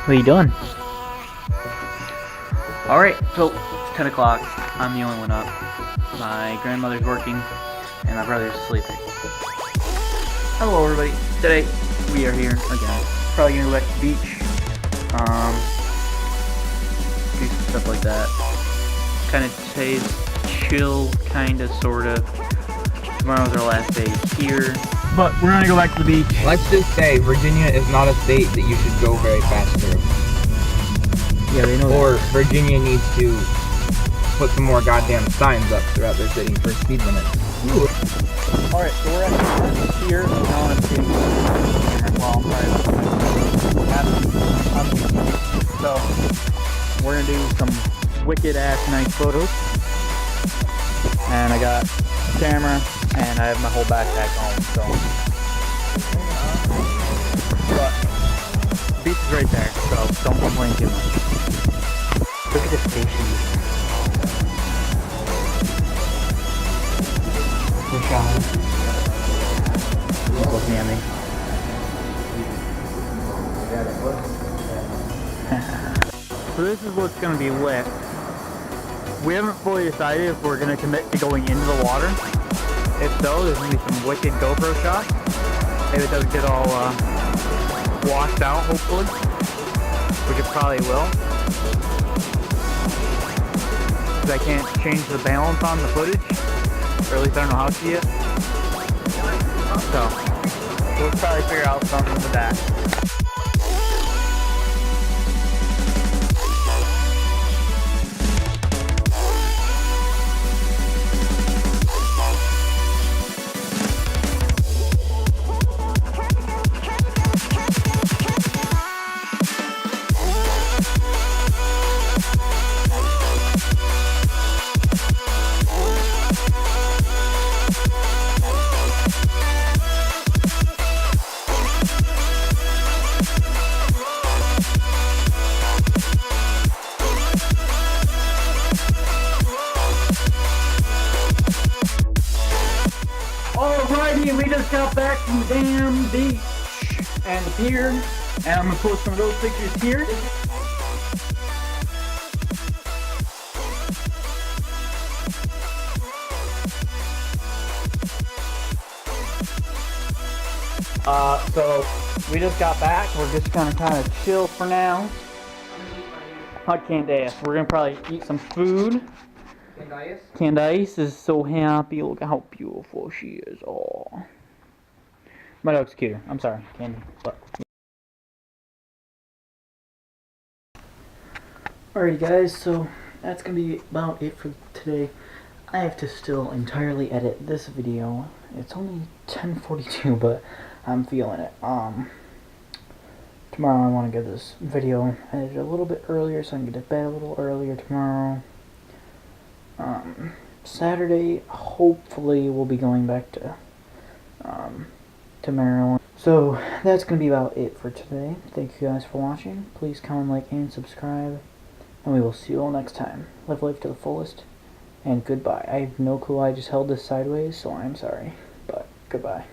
What are you doing? Alright, so it's 10 o'clock. I'm the only one up. My grandmother's working, and my brother's sleeping. Hello everybody. Today, we are here again. Probably gonna go back to the beach. Do some stuff like that. Kinda today's chill, kinda, sorta. Tomorrow's our last day here. But we're gonna go back to the beach. Let's just say Virginia is not a state that you should go very fast through. Yeah, they know or that. Virginia needs to put some more goddamn signs up throughout their city for speed limits. Alright, so we're at here. Now I'm seeing well, so we're gonna do some wicked ass nice photos. And I got a camera and I have my whole backpack home, so but the beach is right there, so don't complain too much. Look at the station. He's looking at me. So this is what's going to be lit. We haven't fully decided if we're going to commit to going into the water. If so, there's going to be some wicked GoPro shots. Maybe it doesn't get all washed out, hopefully. Which it probably will. Because I can't change the balance on the footage. Or at least I don't know how to yet. So, we'll probably figure out something with that. Alrighty, we just got back from the damn beach and the pier, and I'm gonna post some of those pictures here. So we just got back. We're just gonna kind of chill for now. Hot Candace. We're gonna probably eat some food. Candace is so happy. Look at how beautiful she is. Oh, my dog's cuter. I'm sorry, Candy. But alrighty, guys. So that's gonna be about it for today. I have to still entirely edit this video. It's only 10:42, but I'm feeling it. Tomorrow I want to get this video edited a little bit earlier so I can get to bed a little earlier tomorrow. Saturday, hopefully, we'll be going back to Maryland. So, that's going to be about it for today. Thank you guys for watching. Please comment, like, and subscribe. And we will see you all next time. Live life to the fullest. And goodbye. I have no clue. I just held this sideways, so I'm sorry. But, goodbye.